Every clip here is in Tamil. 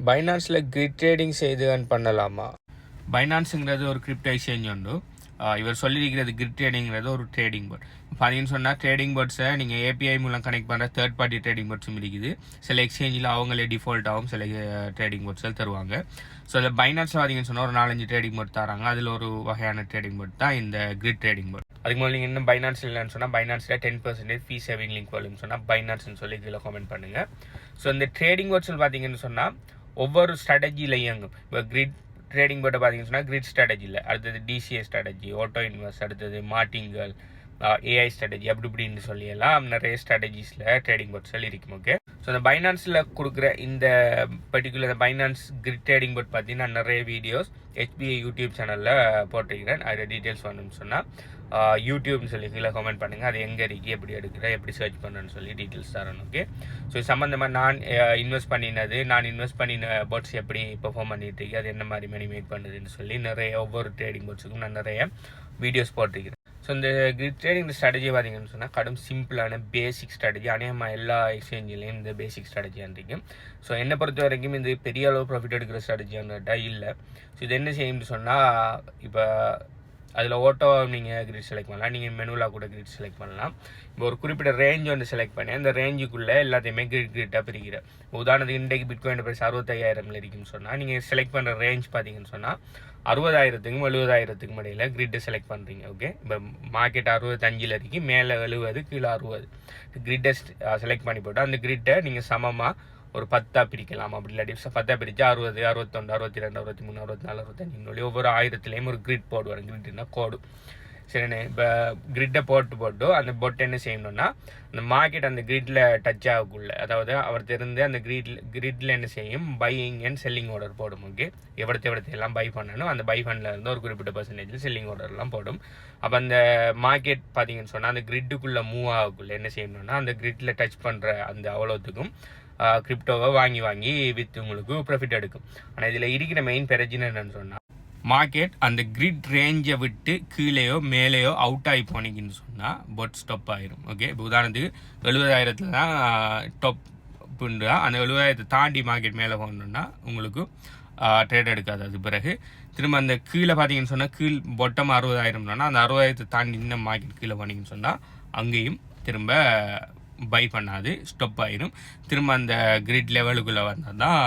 பைனான்ஸில் கிரிட் ட்ரேடிங் செய்து earn பண்ணலாமா? பைனான்ஸுங்கிறது ஒரு கிரிப்டோ எக்ஸ்சேஞ்ச் உண்டு. இவர் சொல்லியிருக்கிறது கிரிட் ட்ரேடிங்கிறது ஒரு ட்ரேடிங் போர்ட். பார்த்தீங்கன்னு சொன்னால் ட்ரேடிங் போர்ட்ஸை நீங்கள் ஏபிஐ மூலம் கனெக்ட் பண்ணுற தேர்ட் பார்ட்டி ட்ரேடிங் போர்ட்ஸும் இருக்குது. சில எக்ஸ்சேஞ்சில் அவங்களே டிஃபால்ட்டாகவும் சில ட்ரேடிங் போர்ட்ஸில் தருவாங்க. ஸோ அதில் பைனான்ஸில் பார்த்தீங்கன்னு சொன்னால் ஒரு 4-5 ட்ரேடிங் போர்ட் தராங்க. அதில் ஒரு வகையான ட்ரேடிங் போர்ட் தான் இந்த கிரிட் ட்ரேடிங் போர்ட். அதுக்கு முதல்ல நீங்கள் இன்னும் பைனான்ஸ் இல்லைன்னு சொன்னால் பைனான்ஸில் 10% ஃபீ சேவிங் லிங்க் வரும்னு சொன்னால் பைனான்ஸ்னு சொல்லி கீழே கமெண்ட் பண்ணுங்கள். ஸோ இந்த ட்ரேடிங் போர்ட்ஸில் பார்த்தீங்கன்னு சொன்னால் ஒவ்வொரு ஸ்ட்ராட்டஜியில் இயங்கும். இப்போ கிரிட் ட்ரேடிங் போர்ட்டை பார்த்தீங்கன்னு சொன்னால் கிரிட் ஸ்ட்ராட்டஜியில் அடுத்தது டிசிஏ ஸ்ட்ராட்டஜி, ஆட்டோ இன்வெஸ்ட், அடுத்தது மார்டிங்கல், ஏஐ ஸ்ட்ராட்டஜி அப்படி இப்படின்னு சொல்லி எல்லாம் நிறைய ஸ்ட்ராட்டஜிஸில் ட்ரேடிங் போர்ட்ஸில் இருக்கும். ஓகே, ஸோ இந்த பைனான்ஸில் கொடுக்குற இந்த particular Binance grid trading bot பார்த்தீங்கன்னா நிறைய வீடியோஸ் HBA யூடியூப் சேனலில் போட்டிருக்கிறேன். அதில் டீட்டெயில்ஸ் வேணும்னு சொன்னால் யூடியூப்னு சொல்லி கீழே கமெண்ட் பண்ணுங்கள். அது எங்கே இருக்குது, எப்படி எடுக்கிறேன், எப்படி சர்ச் பண்ணுறேன்னு சொல்லி டீட்டெயில்ஸ் தரணும். ஓகே, ஸோ சம்மந்தமாக நான் இன்வெஸ்ட் பண்ணின போர்ட்ஸ் எப்படி பெர்ஃபார்ம் பண்ணிட்டு இருக்கு, அது என்ன மாதிரி மணி மேக் பண்ணுதுன்னு சொல்லி நிறைய ஒவ்வொரு ட்ரேடிங் போர்ட்ஸுக்கும் நான் நிறைய வீடியோஸ் போட்டிருக்கிறேன். ஸோ இந்த கிரிட் ட்ரேடிங் ஸ்ட்ராட்டஜி பார்த்தீங்கன்னு சொன்னால் கடும் சிம்பிளான பேசிக் ஸ்ட்ராட்டஜி. அநேகமாக எல்லா எக்ஸ்சேஞ்சிலையும் இந்த பேசிக் ஸ்ட்ராட்டஜியாக இருக்கும். ஸோ என்னை பொறுத்த வரைக்கும் இது பெரிய அளவு ப்ராஃபிட் எடுக்கிற ஸ்ட்ராட்டஜியான்னுட்டா இல்லை. ஸோ இது என்ன செய்யும்னு சொன்னால் இப்போ அதில் ஓட்டோ நீங்கள் கிரிட் செலக்ட் பண்ணலாம், நீங்கள் மெனுவில் கூட கிரிட் செலக்ட் பண்ணலாம். இப்போ ஒரு குறிப்பிட்ட ரேஞ்ச் வந்து செலக்ட் பண்ணி அந்த ரேஞ்சுக்குள்ளே எல்லாத்தையுமே கிரிட்டாக பிரிக்கிறேன். உதாரணத்துக்கு இன்றைக்கு பிட்காயின் ப்ரைஸ் 65,000 இருக்குன்னு சொன்னால் நீங்கள் செலக்ட் பண்ணுற ரேஞ்ச் பார்த்தீங்கன்னு சொன்னால் 60,000க்கும் 70,000க்கும் இடையில் கிரிட்டை செலக்ட் பண்ணுறீங்க. ஓகே, இப்போ மார்க்கெட் 65 இருக்கு, மேலே 70, கீழே 60 கிரிட்டை செலக்ட் பண்ணி போட்டு அந்த கிரிட்டை நீங்கள் சமமாக ஒரு 10 பிரிக்கலாம். அப்படி இல்லாட்டி 10 பிரித்து 60, 61, 62, 63, 64, 65 ஒவ்வொரு 1000லேயும் ஒரு கிரிட் போர்டு வரும். கிரிட்னா கோடு. சரிண்ணே, இப்போ கிரிட்டை போட்டு அந்த பொட்டை என்ன செய்யணும்னா அந்த மார்க்கெட் அந்த கிரிட்டில் டச் ஆகக்குள்ள, அதாவது அவர் தெரிந்து அந்த கிரிட்டில் என்ன செய்யும், பையிங் அண்ட் செல்லிங் ஆர்டர் போடும். ஓகே, எவ்வளோத்தையெல்லாம் பை பண்ணணும், அந்த பை ஃபண்டில் இருந்து ஒரு குறிப்பிட்ட பர்சன்டேஜில் செல்லிங் ஆர்டர்லாம் போடும். அப்போ அந்த மார்க்கெட் பார்த்தீங்கன்னு சொன்னால் அந்த கிரிட்டுக்குள்ளே மூவ் ஆகக்குள்ள என்ன செய்யணும்னா அந்த கிரிட்டில் டச் பண்ணுற அந்த அவ்வளோத்துக்கும் கிரிப்டோவை வாங்கி விற்று உங்களுக்கு ப்ராஃபிட் எடுக்கும். ஆனால் இதில் இருக்கிற மெயின் பிரச்சனை என்னன்னு சொன்னால் மார்க்கெட் அந்த கிரிட் ரேஞ்சை விட்டு கீழேயோ மேலேயோ அவுட் ஆகி போனீங்கன்னு சொன்னால் பொட் ஸ்டாப் ஆயிரும். ஓகே, இப்போ உதாரணத்துக்கு 70,000 தான் டாப் புண்டா, அந்த 70,000 தாண்டி மார்க்கெட் மேலே போகணுன்னா உங்களுக்கு ட்ரேட் எடுக்காது. அது பிறகு திரும்ப அந்த கீழே பார்த்தீங்கன்னு சொன்னால் கீழ் பொட்டம் 60,000னா அந்த 60,000 தாண்டி இன்னும் மார்க்கெட் கீழே போனீங்கன்னு சொன்னால் அங்கேயும் திரும்ப பை பண்ணாது, ஸ்டாப் ஆயிரும். திரும்ப அந்த கிரிட் லெவலுக்குள்ளே வந்தால் தான்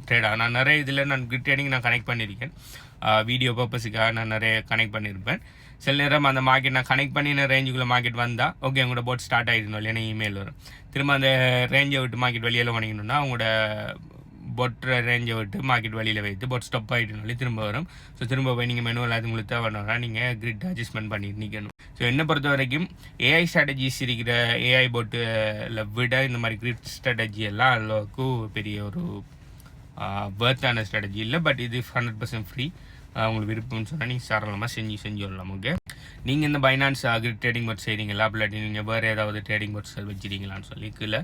ட்ரேட் ஆகும். நான் நிறைய இதில் நான் கிரிட் ட்ரேடிங் நான் கனெக்ட் பண்ணியிருக்கேன். வீடியோ பர்பஸுக்காக நான் நிறைய கனெக்ட் பண்ணியிருப்பேன். சில நேரம் அந்த மார்க்கெட் நான் கனெக்ட் பண்ணின ரேஞ்சுக்குள்ளே மார்க்கெட் வந்தால் ஓகே உங்களோட போட் ஸ்டார்ட் ஆகிடணும் இல்லைன்னா இமெயில் வரும். திரும்ப அந்த ரேஞ்சை விட்டு மார்க்கெட் வெளியில் வாங்கிக்கணும்னா உங்களோட பொட் ரேஞ்சை விட்டு மார்க்கெட் வெளியில் வைத்து பொட் ஸ்டாப் ஆகிட்டனாலே திரும்ப வரும். ஸோ திரும்ப போய் நீங்கள் மெனுவில் அது உங்களுக்கு தேவைன்னா நீங்கள் கிரிட் அட்ஜஸ்ட்மெண்ட் பண்ணி நிற்கணும். ஸோ என்னை பொறுத்த வரைக்கும் ஏஐ ஸ்ட்ராட்டஜிஸ் இருக்கிற ஏஐ போட்டில் விட இந்த மாதிரி கிரிட் ஸ்ட்ராட்டஜி எல்லாம் அளவுக்கு பெரிய ஒரு பர்த்தான ஸ்ட்ராட்டஜி இல்லை. பட் இது 100% ஃப்ரீ. உங்களுக்கு விருப்பம்னு சொன்னால் நீங்கள் தாராளமாக செஞ்சு வரலாம். ஓகே, நீங்கள் இந்த பைனான்ஸ் கிரிட் ட்ரேடிங் போர்ட் செய்கிறீங்களா, இல்லாட்டி நீங்கள் வேறு ஏதாவது ட்ரேடிங் போர்ட்ஸ் வச்சுருக்கீங்களான்னு சொல்லி கீழே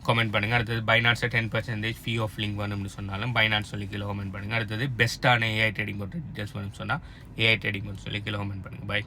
கமெண்ட் பண்ணுங்கள். அடுத்தது பைனான்ஸில் 10% ஃபீ ஆஃப் லிங்க் வேணும்னு சொன்னாலும் பைனான்ஸ் சொல்லி கீழே கமெண்ட் பண்ணுங்கள். அடுத்தது பெஸ்ட்டான ஏஐ ட்ரேடிங் போர்ட் டீட்டெயில்ஸ் வேணும்னு சொன்னால் ஏஐ ட்ரேடிங் போர்ட் சொல்லி கீழே கமெண்ட் பண்ணுங்கள். பை.